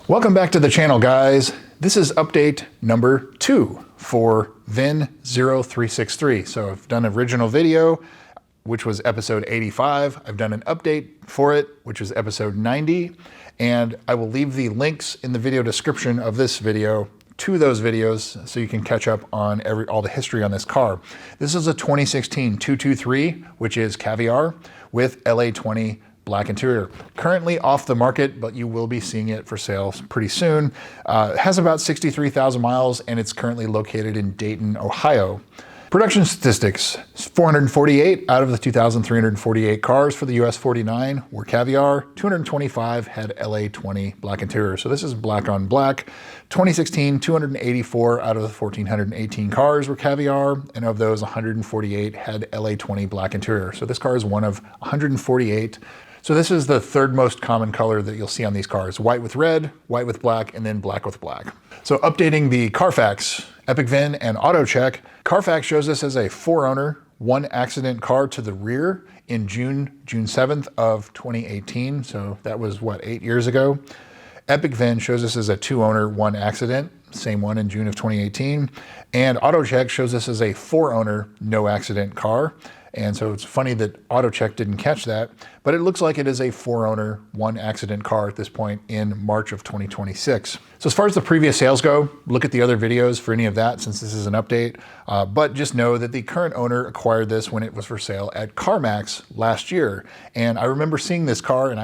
Welcome back to the channel, guys. This is update number 2 for VIN0363. So I've done an original video, which was episode 85. I've done an update for it, which is episode 90. And I will leave the links in the video description of this video to those videos so you can catch up on all the history on this car. This is a 2016 223, which is Caviar with LA20 black interior. Currently off the market, but you will be seeing it for sale pretty soon. It has about 63,000 miles and it's currently located in Dayton, Ohio. Production statistics: 448 out of the 2,348 cars for the US 49 were Caviar. 225 had LA20 black interior. So this is black on black. 2016, 284 out of the 1,418 cars were Caviar, and of those, 148 had LA20 black interior. So this car is one of 148. So this is the third most common color that you'll see on these cars: white with red, white with black, and then black with black. So updating the Carfax, Epic VIN, and Auto Check, Carfax shows this as a 4-owner, 1-accident car to the rear in June 7th of 2018. So that was, what, 8 years ago? Epic VIN shows this as a 2-owner, 1-accident, same one in June of 2018. And Auto Check shows this as a 4-owner, no-accident car. And so it's funny that AutoCheck didn't catch that, but it looks like it is a 4-owner, 1-accident car at this point in March of 2026. So as far as the previous sales go, look at the other videos for any of that since this is an update. But just know that the current owner acquired this when it was for sale at CarMax last year. And I remember seeing this car, and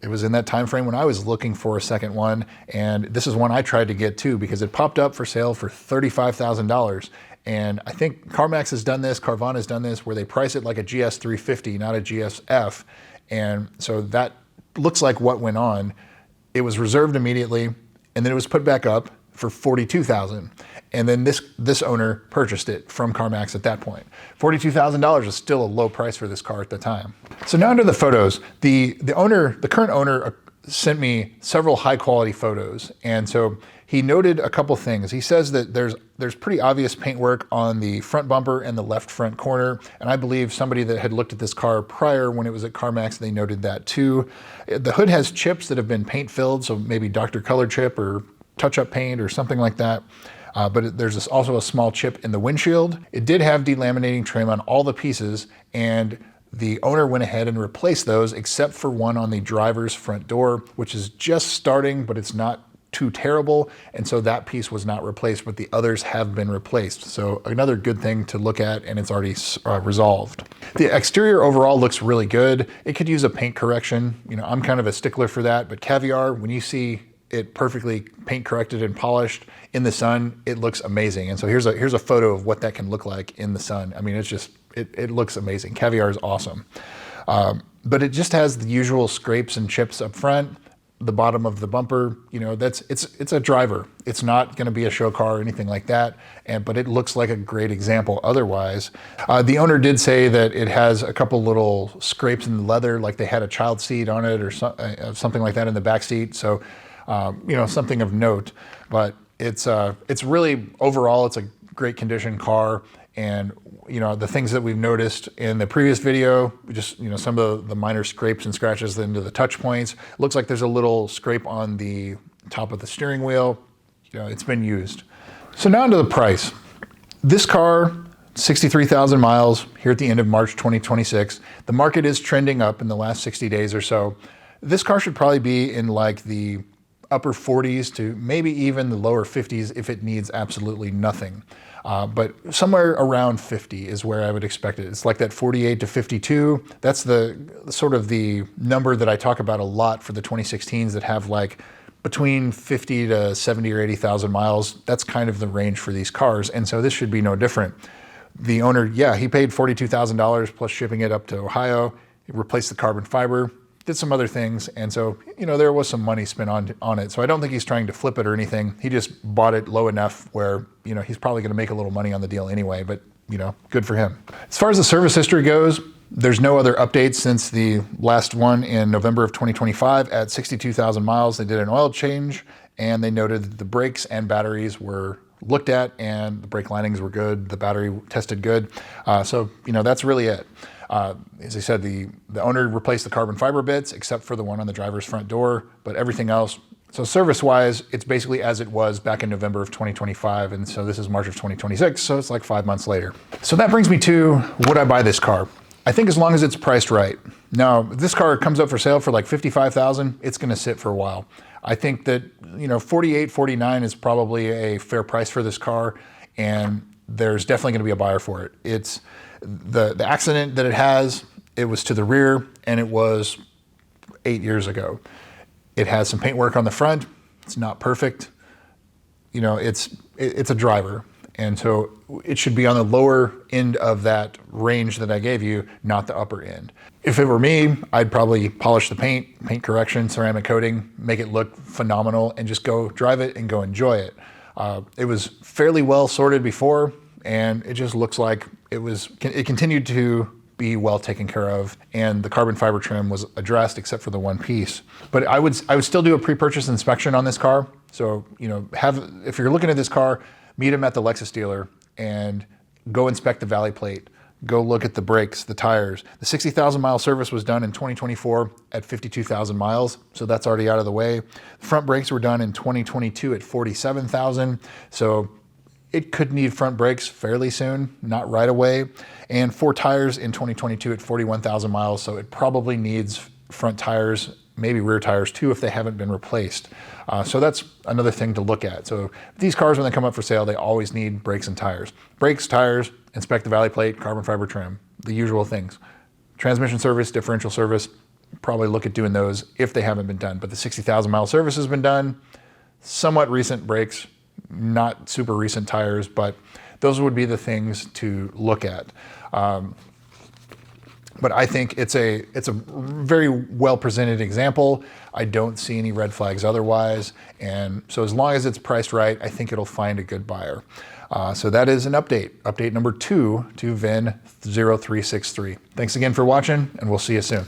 it was in that time frame when I was looking for a second one. And this is one I tried to get too because it popped up for sale for $35,000. And I think CarMax has done this, Carvana has done this, where they price it like a GS350, not a GSF. And so that looks like what went on. It was reserved immediately, and then it was put back up for $42,000. And then this owner purchased it from CarMax at that point. $42,000 is still a low price for this car at the time. So now into the photos. The current owner sent me several high quality photos. And so he noted a couple things. He says that there's pretty obvious paintwork on the front bumper and the left front corner. And I believe somebody that had looked at this car prior when it was at CarMax, they noted that too. The hood has chips that have been paint filled, so maybe Dr. Color chip or touch-up paint or something like that. But there's also a small chip in the windshield. It did have delaminating trim on all the pieces, and the owner went ahead and replaced those except for one on the driver's front door, which is just starting, but it's not too terrible. And so that piece was not replaced, but the others have been replaced. So another good thing to look at, and it's already resolved. The exterior overall looks really good. It could use a paint correction. You know, I'm kind of a stickler for that, but Caviar, when you see it perfectly paint corrected and polished in the sun, it looks amazing. And so here's a photo of what that can look like in the sun. I mean, it's just, it looks amazing. Caviar is awesome. But it just has the usual scrapes and chips up front. The bottom of the bumper, you know, it's a driver. It's not going to be a show car or anything like that. But it looks like a great example otherwise. The owner did say that it has a couple little scrapes in the leather, like they had a child seat on it or something like that in the back seat. So, you know, something of note. But it's really, overall, it's a great condition car. And, you know, the things that we've noticed in the previous video, just, you know, some of the minor scrapes and scratches into the touch points. Looks like there's a little scrape on the top of the steering wheel. You know, it's been used. So now into the price. This car, 63,000 miles here at the end of March 2026. The market is trending up in the last 60 days or so. This car should probably be in like the upper 40s to maybe even the lower 50s if it needs absolutely nothing. But somewhere around 50 is where I would expect it. It's like that 48 to 52. That's the sort of the number that I talk about a lot for the 2016s that have like between 50 to 70 or 80,000 miles. That's kind of the range for these cars. And so this should be no different. The owner, yeah, he paid $42,000 plus shipping it up to Ohio. He replaced the carbon fiber, did some other things. And so, you know, there was some money spent on it. So I don't think he's trying to flip it or anything. He just bought it low enough where, you know, he's probably going to make a little money on the deal anyway, but, you know, good for him. As far as the service history goes, there's no other updates since the last one in November of 2025 at 62,000 miles. They did an oil change and they noted that the brakes and batteries were looked at and the brake linings were good. The battery tested good. So, you know, that's really it. As I said, the owner replaced the carbon fiber bits except for the one on the driver's front door, but everything else So service-wise, it's basically as it was back in November of 2025, and so this is March of 2026, so it's like 5 months later. So that brings me to, would I buy this car? I think as long as it's priced right. Now, if this car comes up for sale for like $55,000, it's gonna sit for a while. I think that, you know, $48,000, $49,000 is probably a fair price for this car, and there's definitely gonna be a buyer for it. It's the accident that it has, it was to the rear, and it was 8 years ago. It has some paintwork on the front. It's not perfect. You know, it's a driver. And so it should be on the lower end of that range that I gave you, not the upper end. If it were me, I'd probably polish the paint correction, ceramic coating, make it look phenomenal, and just go drive it and go enjoy it. It was fairly well sorted before, and it just looks like it continued to be well taken care of, and the carbon fiber trim was addressed except for the one piece. But I would still do a pre-purchase inspection on this car. So, you know, if you're looking at this car, meet them at the Lexus dealer and go inspect the valley plate. Go look at the brakes, the tires. The 60,000 mile service was done in 2024 at 52,000 miles, so that's already out of the way. The front brakes were done in 2022 at 47,000, so it could need front brakes fairly soon, not right away. And 4 tires in 2022 at 41,000 miles, so it probably needs front tires, maybe rear tires too if they haven't been replaced. So that's another thing to look at. So these cars, when they come up for sale, they always need brakes and tires. Brakes, tires, inspect the valley plate, carbon fiber trim, the usual things. Transmission service, differential service, probably look at doing those if they haven't been done. But the 60,000 mile service has been done, somewhat recent brakes, not super recent tires, but those would be the things to look at. But I think it's a very well presented example. I don't see any red flags otherwise. And so as long as it's priced right, I think it'll find a good buyer. So that is an update number 2 to VIN 0363. Thanks again for watching, and we'll see you soon.